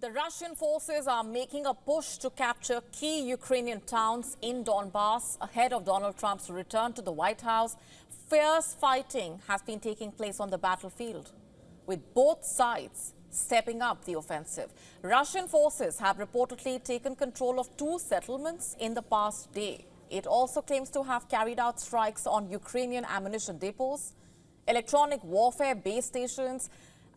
The Russian forces are making a push to capture key Ukrainian towns in Donbas ahead of Donald Trump's return to the White House. Fierce fighting has been taking place on the battlefield, with both sides stepping up the offensive. Russian forces have reportedly taken control of 2 settlements in the past day. It also claims to have carried out strikes on Ukrainian ammunition depots, electronic warfare base stations,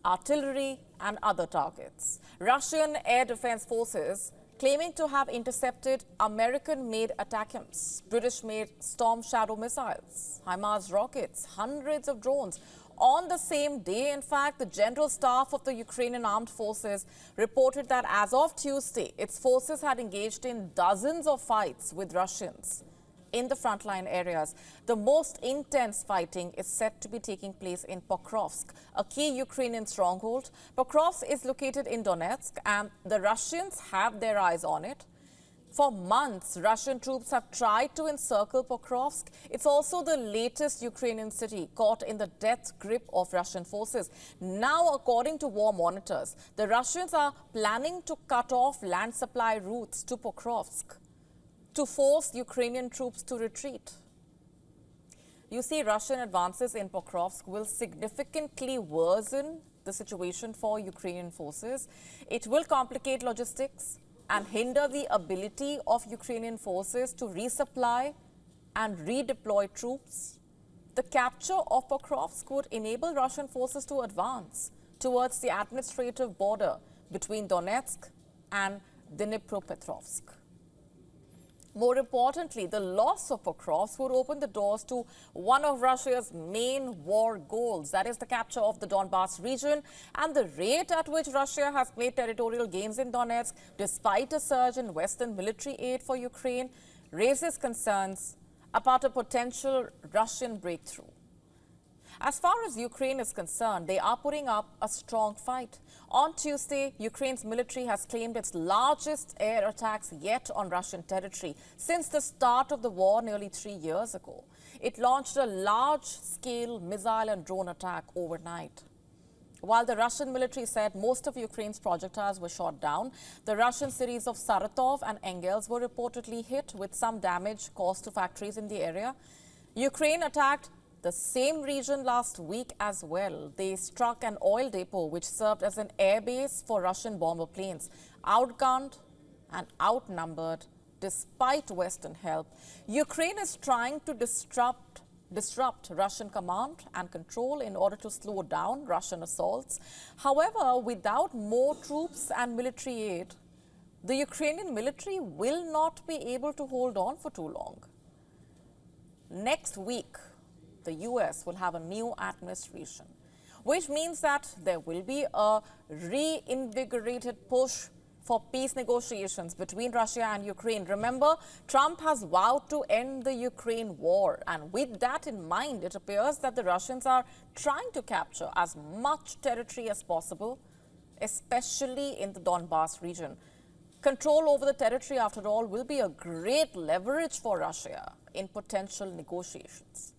artillery and other targets. Russian air defense forces claiming to have intercepted American-made ATACMS, British-made Storm Shadow missiles, HIMARS rockets, hundreds of drones. On the same day, in fact, the General Staff of the Ukrainian Armed Forces reported that as of Tuesday, its forces had engaged in dozens of fights with Russians in the frontline areas. The most intense fighting is said to be taking place in Pokrovsk, a key Ukrainian stronghold. Pokrovsk is located in Donetsk, and the Russians have their eyes on it. For months, Russian troops have tried to encircle Pokrovsk. It's also the latest Ukrainian city caught in the death grip of Russian forces. Now, according to war monitors, the Russians are planning to cut off land supply routes to Pokrovsk to force Ukrainian troops to retreat. You see, Russian advances in Pokrovsk will significantly worsen the situation for Ukrainian forces. It will complicate logistics and hinder the ability of Ukrainian forces to resupply and redeploy troops. The capture of Pokrovsk would enable Russian forces to advance towards the administrative border between Donetsk and Dnipropetrovsk. More importantly, the loss of Pokrovsk would open the doors to one of Russia's main war goals, that is the capture of the Donbas region, and the rate at which Russia has made territorial gains in Donetsk, despite a surge in Western military aid for Ukraine, raises concerns about a potential Russian breakthrough. As far as Ukraine is concerned, they are putting up a strong fight. On Tuesday, Ukraine's military has claimed its largest air attacks yet on Russian territory since the start of the war nearly 3 years ago. It launched a large-scale missile and drone attack overnight. While the Russian military said most of Ukraine's projectiles were shot down, the Russian cities of Saratov and Engels were reportedly hit with some damage caused to factories in the area. Ukraine attacked the same region last week as well. They struck an oil depot which served as an airbase for Russian bomber planes. Outgunned and outnumbered despite Western help, Ukraine is trying to disrupt Russian command and control in order to slow down Russian assaults. However, without more troops and military aid, the Ukrainian military will not be able to hold on for too long. Next week, the US will have a new administration, which means that there will be a reinvigorated push for peace negotiations between Russia and Ukraine. Remember, Trump has vowed to end the Ukraine war, and with that in mind, it appears that the Russians are trying to capture as much territory as possible, especially in the Donbas region. Control over the territory, after all, will be a great leverage for Russia in potential negotiations.